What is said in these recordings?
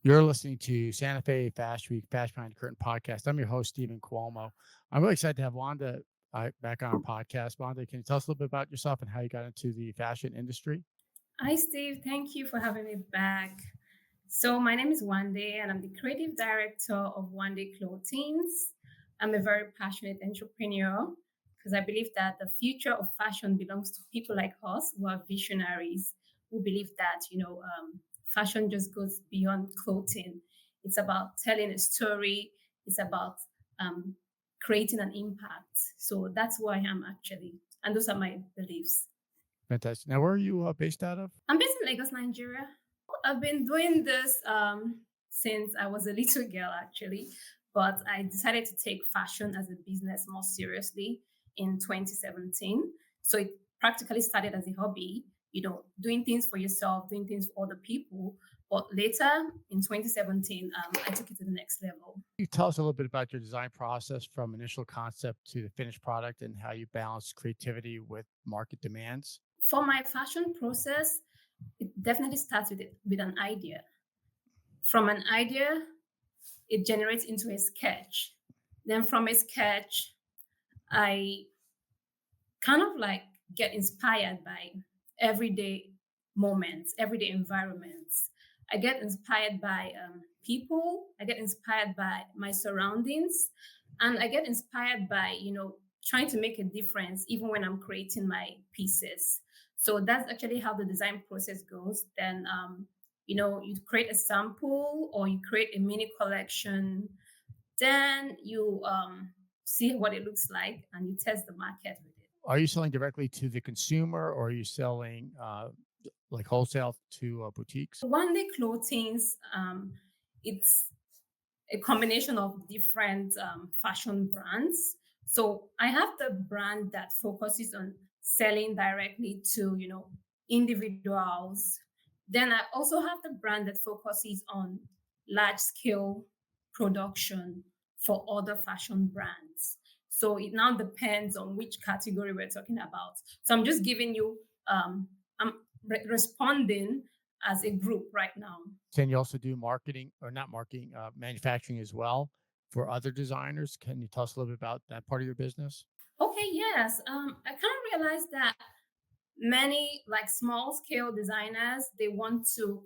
You're listening to Santa Fe Fashion Week Fashion Behind the Curtain podcast. I'm your host, Stephen Cuomo. I'm really excited to have Wanda back on our podcast. Wanda, can you tell us a little bit about yourself and how you got into the fashion industry? Hi, Steve. Thank you for having me back. So, my name is Wande, and I'm the creative director of Wande Clothings. I'm a very passionate entrepreneur because I believe that the future of fashion belongs to people like us who are visionaries, who believe that, fashion just goes beyond clothing. It's about telling a story, it's about um, creating an impact. So, that's who I am actually. And those are my beliefs. Fantastic. Now, where are you based out of? I'm based in Lagos, Nigeria. I've been doing this since I was a little girl, actually, but I decided to take fashion as a business more seriously in 2017. So it practically started as a hobby, doing things for yourself, doing things for other people. But later in 2017, I took it to the next level. Can you tell us a little bit about your design process from initial concept to the finished product and how you balance creativity with market demands? For my fashion process, it definitely starts with an idea. From an idea, it generates into a sketch. Then from a sketch, I kind of like get inspired by everyday moments, everyday environments. I get inspired by people. I get inspired by my surroundings, and I get inspired by trying to make a difference even when I'm creating my pieces. So that's actually how the design process goes. Then you create a sample or you create a mini collection. Then you see what it looks like and you test the market with it. Are you selling directly to the consumer or are you selling like wholesale to boutiques? One day clothings, it's a combination of different fashion brands. So I have the brand that focuses on selling directly to individuals. Then I also have the brand that focuses on large scale production for other fashion brands. So it now depends on which category we're talking about. So I'm just giving you, I'm responding as a group right now. Can you also do marketing or not marketing, manufacturing as well for other designers? Can you tell us a little bit about that part of your business? Okay, yes. I kind of realized that many like small scale designers they want to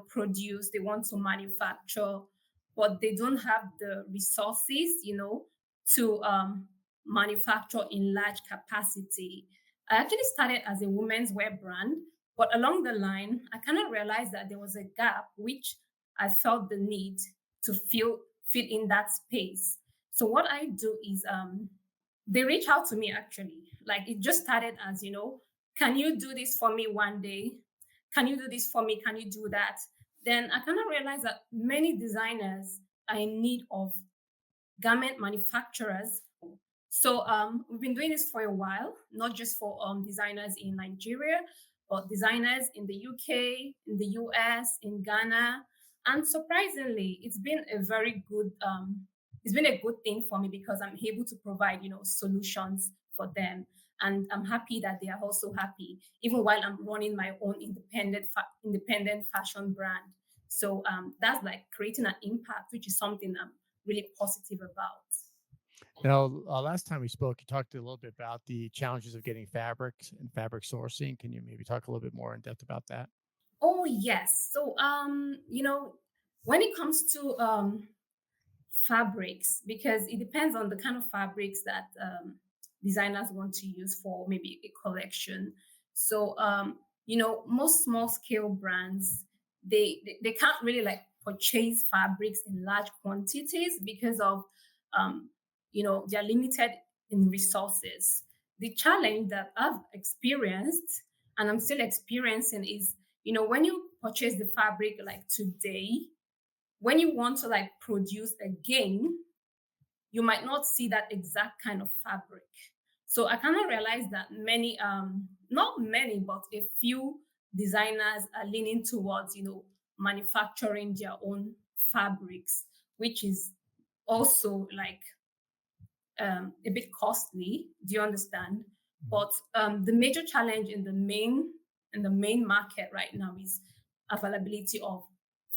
produce, they want to manufacture, but they don't have the resources, to manufacture in large capacity. I actually started as a women's wear brand, but along the line, I kind of realized that there was a gap which I felt the need to fit in that space. So what I do is they reach out to me actually. Like it just started as, can you do this for me one day? Can you do this for me? Can you do that? Then I kind of realized that many designers are in need of garment manufacturers. So we've been doing this for a while, not just for designers in Nigeria, but designers in the UK, in the US, in Ghana. And surprisingly, it's been a good thing for me because I'm able to provide, solutions for them. And I'm happy that they are also happy, even while I'm running my own independent fashion brand. So that's like creating an impact, which is something I'm really positive about. Now, last time we spoke, you talked a little bit about the challenges of getting fabrics and fabric sourcing. Can you maybe talk a little bit more in depth about that? Oh yes. So when it comes to fabrics, because it depends on the kind of fabrics that designers want to use for maybe a collection. So most small scale brands they can't really like purchase fabrics in large quantities because of um, they're limited in resources. The challenge that I've experienced and I'm still experiencing is when you purchase the fabric like today, when you want to like produce again, you might not see that exact kind of fabric. So I kind of realized that many, not many, but a few designers are leaning towards, manufacturing their own fabrics, which is also like a bit costly. Do you understand? But the major challenge in the main market right now is availability of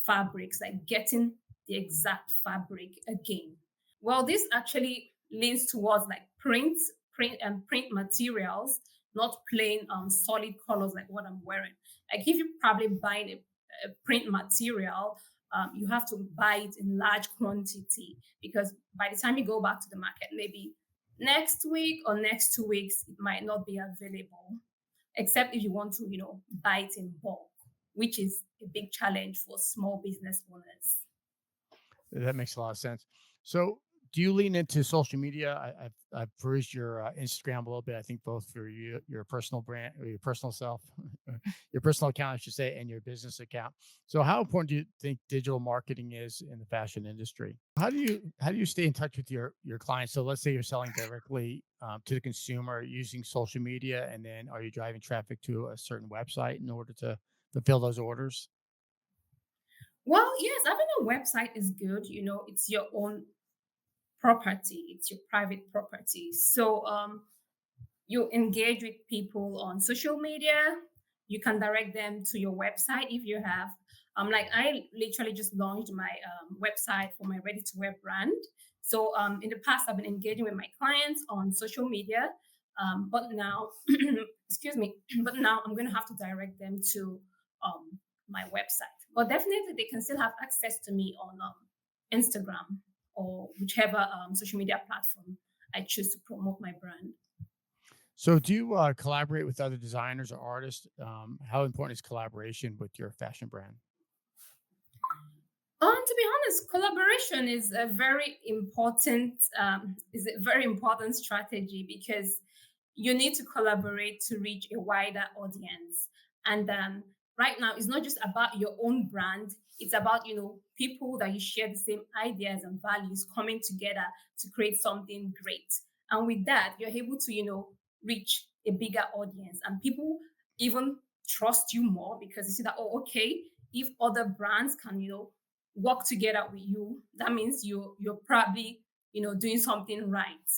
fabrics, like getting the exact fabric again. Well, this actually leans towards like print materials, not plain solid colors like what I'm wearing. Like if you probably buying a print material, you have to buy it in large quantity because by the time you go back to the market, maybe next week or next 2 weeks, it might not be available. Except if you want to, buy it in bulk, which is a big challenge for small business owners. That makes a lot of sense. So, do you lean into social media? I've perused your Instagram a little bit. I think both for you, your personal brand or your personal self, your personal account, I should say, and your business account. So, how important do you think digital marketing is in the fashion industry? How do you stay in touch with your clients? So, let's say you're selling directly to the consumer using social media, and then are you driving traffic to a certain website in order to fulfill those orders? Well, yes, having a website is good. It's your own property, it's your private property. So, you engage with people on social media. You can direct them to your website if you have. Like I literally just launched my website for my ready to wear brand. So in the past, I've been engaging with my clients on social media, but now, excuse me, but now I'm going to have to direct them to my website. But definitely, they can still have access to me on Instagram or whichever social media platform I choose to promote my brand. So, do you collaborate with other designers or artists? How important is collaboration with your fashion brand? To be honest, collaboration is a very important strategy because you need to collaborate to reach a wider audience. And right now, it's not just about your own brand; it's about people that you share the same ideas and values coming together to create something great. And with that, you're able to reach a bigger audience, and people even trust you more because you see that, oh, okay, if other brands can work together with you, that means you're probably doing something right.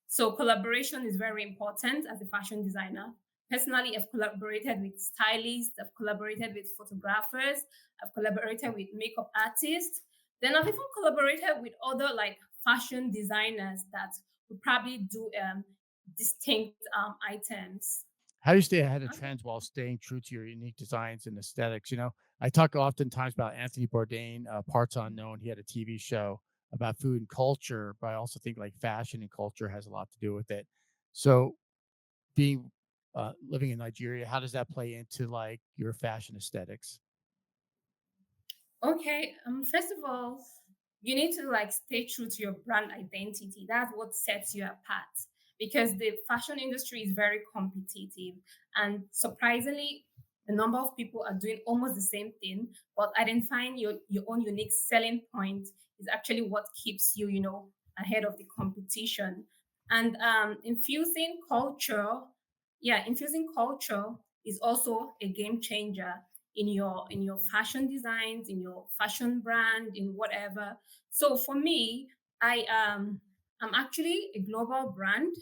So collaboration is very important as a fashion designer. Personally, I've collaborated with stylists, I've collaborated with photographers, I've collaborated with makeup artists. Then I've even collaborated with other like fashion designers that would probably do distinct items. How do you stay ahead of trends while staying true to your unique designs and aesthetics? I talk oftentimes about Anthony Bourdain, Parts Unknown. He had a TV show about food and culture, but I also think like fashion and culture has a lot to do with it. So, being living in Nigeria, how does that play into like your fashion aesthetics? Okay, first of all, you need to like stay true to your brand identity. That's what sets you apart because the fashion industry is very competitive, and surprisingly, the number of people are doing almost the same thing, but identifying your own unique selling point is actually what keeps you, ahead of the competition. And infusing culture is also a game changer in your fashion designs, in your fashion brand, in whatever. So for me, I'm actually a global brand,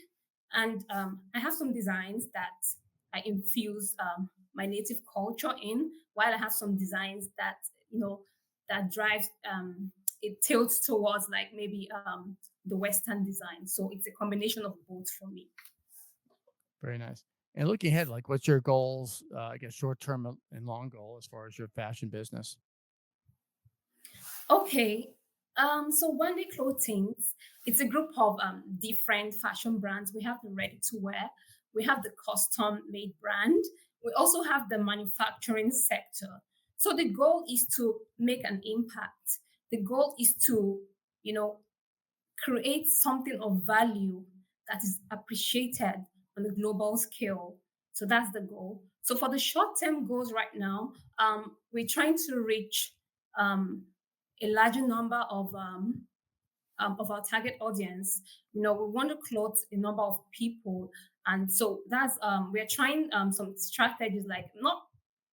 and I have some designs that I infuse my native culture in, while I have some designs that that drives it tilts towards like maybe the Western design. So it's a combination of both for me. Very nice. And looking ahead, like what's your goals, I guess short term and long goal as far as your fashion business? Okay. So One Day Clothings, it's a group of different fashion brands. We have the ready to wear, we have the custom made brand, we also have the manufacturing sector. So the goal is to make an impact. The goal is to, you know, create something of value that is appreciated on a global scale. So that's the goal. So for the short term goals right now, we're trying to reach um, a larger number of our target audience. We want to clothe a number of people, and so that's we're trying some strategies like not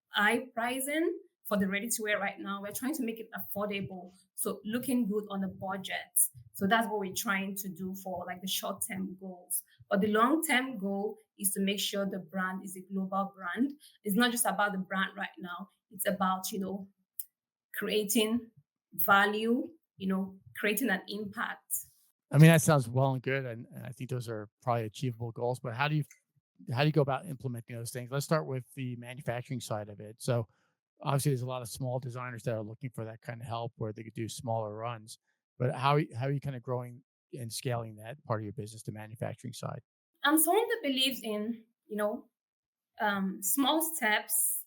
high pricing for the ready to wear right now. We're trying to make it affordable, so looking good on a budget. So that's what we're trying to do for like the short term goals. But the long term goal is to make sure the brand is a global brand. It's not just about the brand right now. It's about creating value, creating an impact. I mean, that sounds well and good, and I think those are probably achievable goals. But how do you go about implementing those things? Let's start with the manufacturing side of it. So obviously, there's a lot of small designers that are looking for that kind of help where they could do smaller runs. But how are you kind of growing and scaling that part of your business, the manufacturing side? I'm someone that believes in, small steps,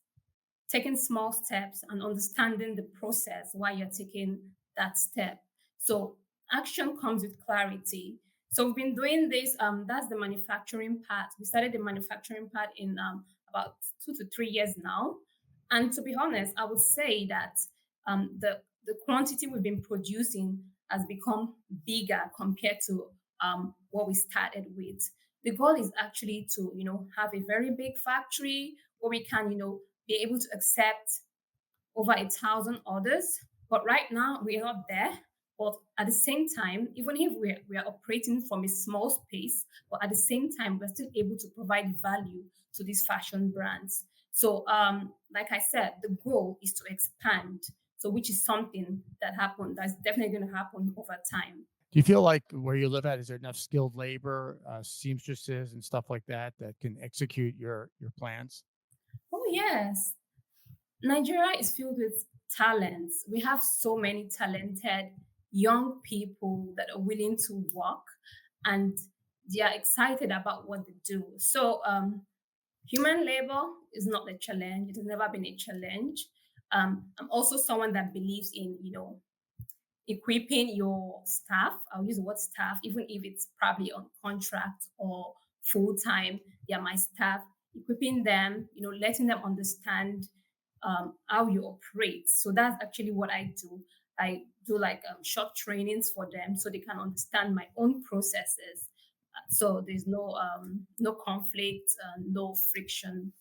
taking small steps and understanding the process while you're taking that step. So action comes with clarity. So we've been doing this. That's the manufacturing part. We started the manufacturing part in about 2 to 3 years now. And to be honest, I would say that the quantity we've been producing has become bigger compared to what we started with. The goal is actually to have a very big factory where we can be able to accept over 1,000 orders. But right now, we are not there. But at the same time, even if we are operating from a small space, but at the same time, we're still able to provide value to these fashion brands. So, like I said, the goal is to expand. So, which is something that's definitely going to happen over time. Do you feel like where you live at, is there enough skilled labor, seamstresses and stuff like that that can execute your plans? Oh, yes. Nigeria is filled with talents. We have so many talented young people that are willing to work and they are excited about what they do. So, human labor is not a challenge. It has never been a challenge. I'm also someone that believes in, equipping your staff. I'll use the word staff, even if it's probably on contract or full time. Yeah, my staff, equipping them, letting them understand how you operate. So that's actually what I do. I do like short trainings for them so they can understand my own processes. So there's no conflict, no friction.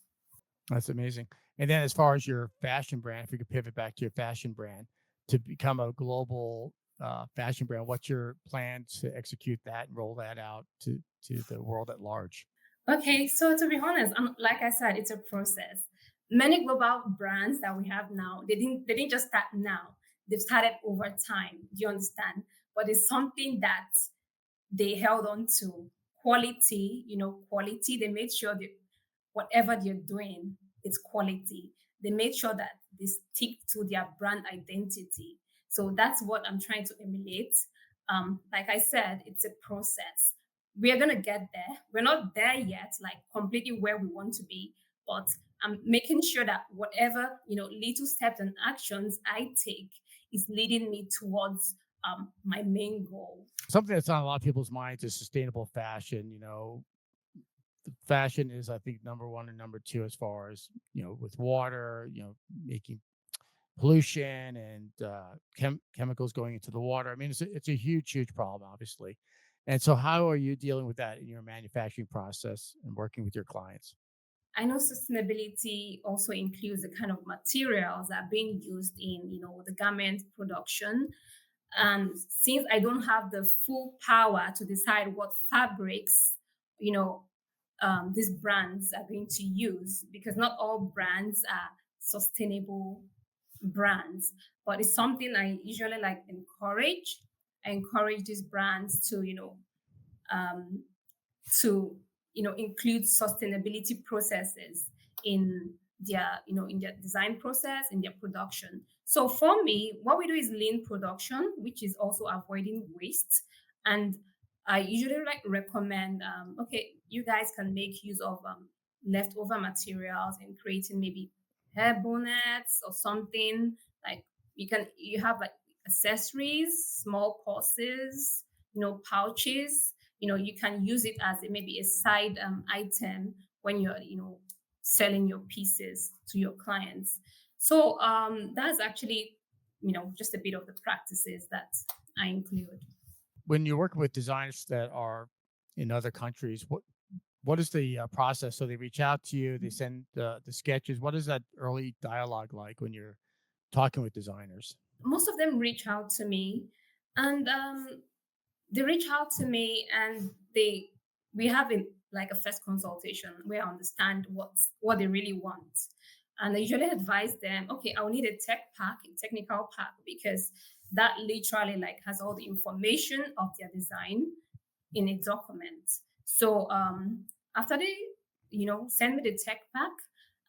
That's amazing. And then as far as your fashion brand, if we could pivot back to your fashion brand to become a global fashion brand, what's your plan to execute that and roll that out to the world at large? Okay, so to be honest, like I said, it's a process. Many global brands that we have now, they didn't just start now. They've started over time. Do you understand? But it's something that they held on to. Quality, quality. They made sure that whatever they're doing, it's quality. They made sure that they stick to their brand identity. So that's what I'm trying to emulate. Like I said, it's a process. We are gonna get there. We're not there yet, like completely where we want to be, but I'm making sure that whatever little steps and actions I take is leading me towards my main goal. Something that's on a lot of people's minds is sustainable fashion. Fashion is, I think, number one and number two as far as with water, making pollution and chemicals going into the water. I mean, it's a huge, huge problem, obviously. And so, how are you dealing with that in your manufacturing process and working with your clients? I know sustainability also includes the kind of materials that are being used in, the garment production. And since I don't have the full power to decide what fabrics, you know, these brands are going to use, because not all brands are sustainable brands, but it's something I usually like encourage. I encourage these brands um, to include sustainability processes in their design process, in their production. So for me, what we do is lean production, which is also avoiding waste. And I usually like recommend, okay, you guys can make use of leftover materials and creating maybe hair bonnets or something. Like you have like accessories, small purses, pouches. You can use it as maybe a side item when you're selling your pieces to your clients. So that's actually just a bit of the practices that I include. When you're working with designers that are in other countries, what is the process? So they reach out to you, they send the sketches. What is that early dialogue like when you're talking with designers? Most of them reach out to me, and they reach out to me, and we have like a first consultation where I understand what they really want. And I usually advise them, okay, I'll need a tech pack, a technical pack, because that literally like has all the information of their design in a document. So after they, send me the tech pack,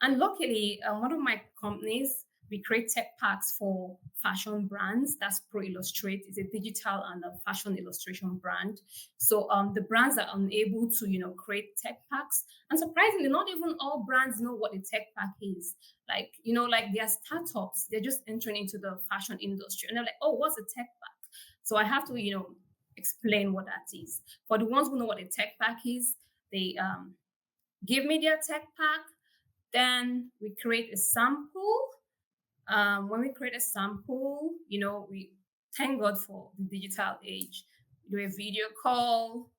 and luckily, one of my companies, we create tech packs for fashion brands. That's Pro Illustrate. It's a digital and a fashion illustration brand. So the brands are unable to, create tech packs. And surprisingly, not even all brands know what a tech pack is. Like, like they're startups, they're just entering into the fashion industry. And they're like, oh, what's a tech pack? So I have to, explain what that is. For the ones who know what a tech pack is, they give me their tech pack, then we create a sample. When we create a sample, we thank God for the digital age. We do a video call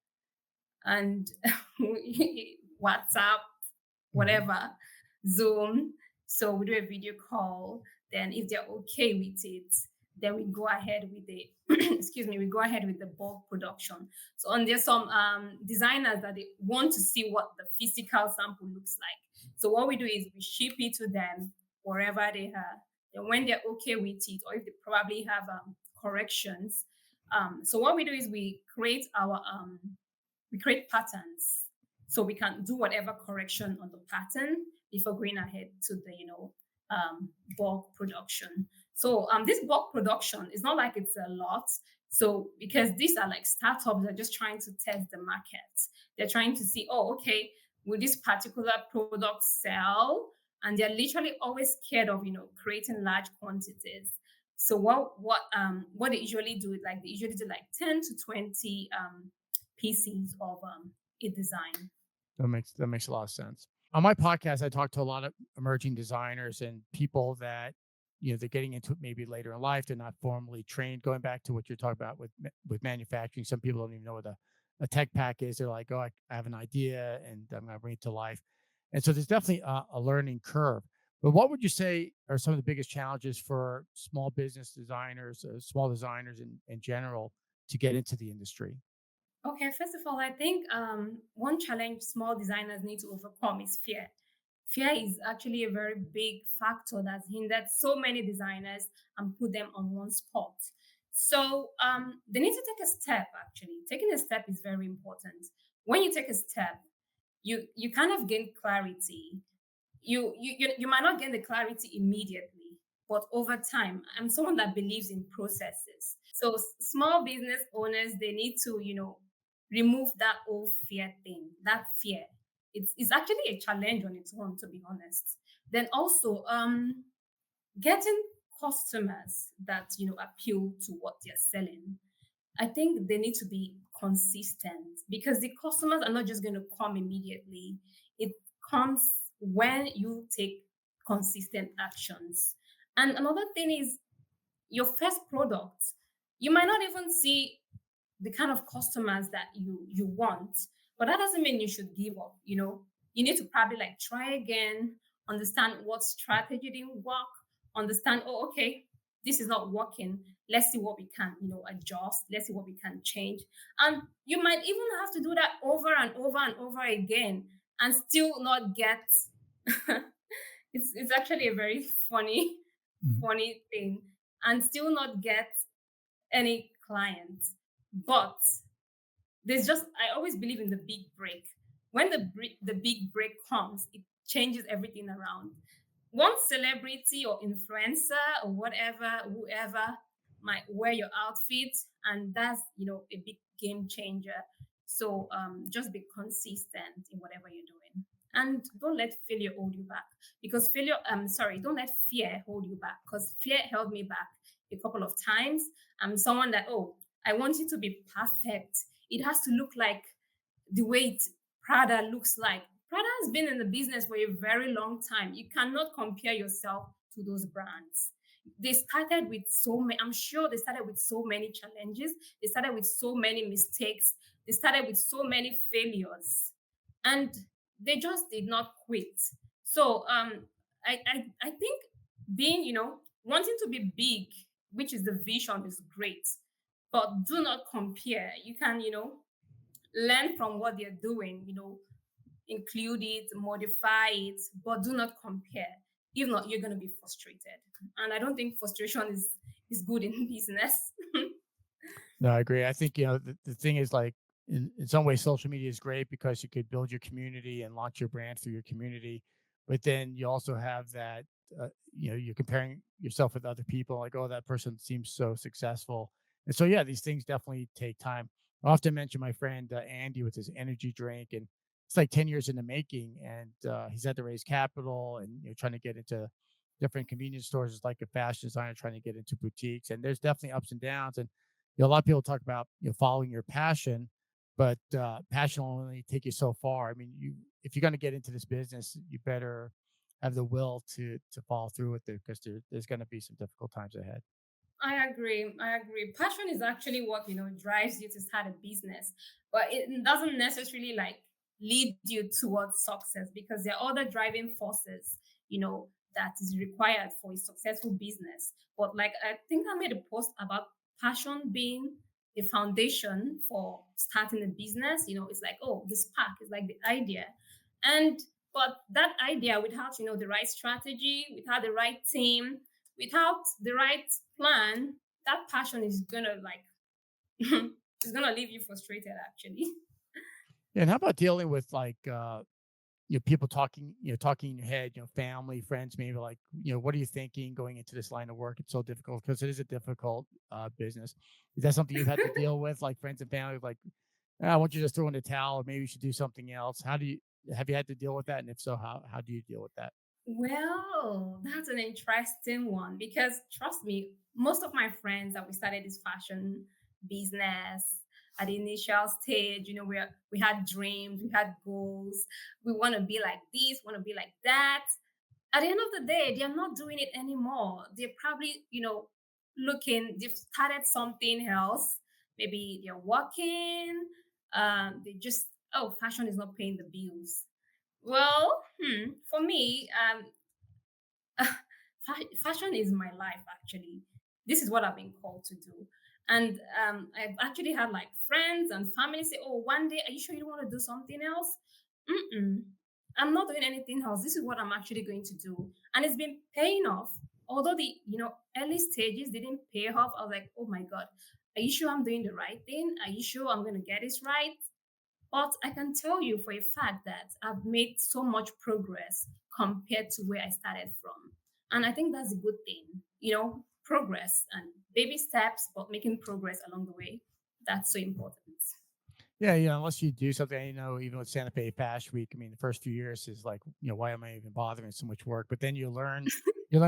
and WhatsApp, Mhm. whatever, Zoom. So we do a video call. Then, if they're okay with it, then we go ahead with the excuse me, we go ahead with the bulk production. So, and there's some designers that they want to see what the physical sample looks like. So what we do is we ship it to them wherever they are. Then, when they're okay with it, or if they probably have corrections, so what we do is we create patterns, so we can do whatever correction on the pattern before going ahead to the bulk production. So this bulk production is not like it's a lot. So because these are like startups, they're just trying to test the market. They're trying to see, oh, okay, will this particular product sell? And they're literally always scared of creating large quantities. So what they usually do is like they usually do like 10 to 20 pieces of a design. That makes a lot of sense. On my podcast, I talk to a lot of emerging designers and people that, they're getting into it maybe later in life. They're not formally trained. Going back to what you're talking about with manufacturing, some people don't even know what a tech pack is. They're like, oh, I have an idea and I'm going to bring it to life. And so there's definitely a learning curve. But what would you say are some of the biggest challenges for small business designers, small designers in general, to get into the industry? Okay, first of all, I think one challenge small designers need to overcome is fear. Fear is actually a very big factor that's hindered so many designers and put them on one spot. So they need to take a step. Actually, taking a step is very important. When you take a step, you kind of gain clarity. You might not get the clarity immediately, but over time, I'm someone that believes in processes. So small business owners, they need to remove that old fear thing, that fear. It's actually a challenge on its own, to be honest. Then also getting customers that appeal to what they're selling. I think they need to be consistent, because the customers are not just going to come immediately. It comes when you take consistent actions. And another thing is your first product. You might not even see the kind of customers that you want, but that doesn't mean you should give up. You need to probably like try again, understand what strategy didn't work, understand, oh, okay, this is not working, let's see what we can adjust, let's see what we can change. And you might even have to do that over and over and over again and still not get it's actually a very Mhm. funny thing, and still not get any clients. But there's just I always believe in the big break. When the big break comes, it changes everything around. One celebrity or influencer or whatever, whoever might wear your outfit, and that's a big game changer. So just be consistent in whatever you're doing. And don't let failure hold you back, because don't let fear hold you back, because fear held me back a couple of times. I'm someone that, oh, I want it to be perfect. It has to look like the way Prada looks like. Prada has been in the business for a very long time. You cannot compare yourself to those brands. They started with so many, I'm sure they started with so many challenges. They started with so many mistakes. They started with so many failures. And they just did not quit. So I think being, wanting to be big, which is the vision, is great. But do not compare. You can, learn from what they're doing, include it, modify it, but do not compare. If not, you're going to be frustrated. And I don't think frustration is good in business. No, I agree. I think, the thing is like in some ways social media is great because you could build your community and launch your brand through your community. But then you also have that, you're comparing yourself with other people like, oh, that person seems so successful. And so, yeah, these things definitely take time. I often mention my friend Andy with his energy drink, and it's like 10 years in the making. And he's had to raise capital and, trying to get into different convenience stores as like a fashion designer, trying to get into boutiques. And there's definitely ups and downs. And a lot of people talk about following your passion, but passion will only take you so far. I mean, you if you're going to get into this business, you better have the will to follow through with it because there's going to be some difficult times ahead. I agree. I agree. Passion is actually what drives you to start a business, but it doesn't necessarily like lead you towards success because there are other driving forces, that is required for a successful business. But like I think I made a post about passion being the foundation for starting a business. It's like, oh, the spark is like the idea, and but that idea without the right strategy, without the right team, without the right plan, that passion is gonna like it's gonna leave you frustrated actually. Yeah, and how about dealing with like people talking, talking in your head, family, friends, maybe like, what are you thinking going into this line of work? It's so difficult because it is a difficult business. Is that something you've had to deal with, like friends and family, like, "Ah, I want you to just throw in the towel, or maybe you should do something else." How do you have you had to deal with that? And if so, how do you deal with that? Well, that's an interesting one because trust me, most of my friends that we started this fashion business at the initial stage, we had dreams, we had goals, we want to be like this, want to be like that. At the end of the day, they're not doing it anymore. They're probably, they've started something else. Maybe they're working. They just, oh, fashion is not paying the bills. Well, for me, fashion is my life actually. This is what I've been called to do. And I've actually had like friends and family say, oh, one day, are you sure you don't want to do something else? Mm-mm. I'm not doing anything else. This is what I'm actually going to do. And it's been paying off. Although the early stages didn't pay off, I was like, oh my God, are you sure I'm doing the right thing? Are you sure I'm gonna get this right? But I can tell you for a fact that I've made so much progress compared to where I started from. And I think that's a good thing, progress and baby steps, but making progress along the way. That's so important. Yeah, unless you do something, even with Santa Fe Fashion Week, I mean, the first few years is like, why am I even bothering so much work? But then you learn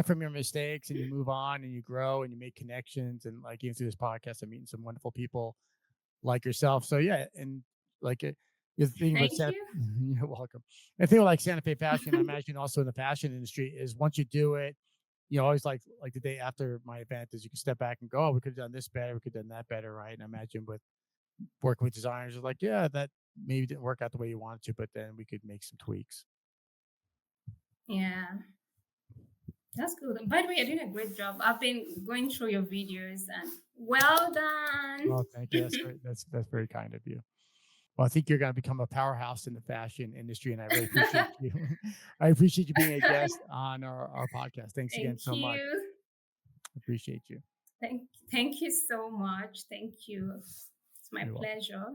from your mistakes and you move on and you grow and you make connections. And like even through this podcast, I'm meeting some wonderful people like yourself. So yeah, and like the thing about Thank Santa, you. you're welcome. The thing with like Santa Fe Fashion, I imagine also in the fashion industry is once you do it, always like the day after my event is you can step back and go, oh, we could have done this better, we could have done that better, right? And I imagine with working with designers, it's like, yeah, that maybe didn't work out the way you wanted to, but then we could make some tweaks. Yeah, that's good. By the way, you're doing a great job. I've been going through your videos and well done. Oh, thank you. That's very that's very kind of you. Well, I think you're going to become a powerhouse in the fashion industry, and I really appreciate you. I appreciate you being a guest on our podcast. Thanks again Thank so much. you. Appreciate you. Thank you so much. Thank you. It's my You're welcome. pleasure.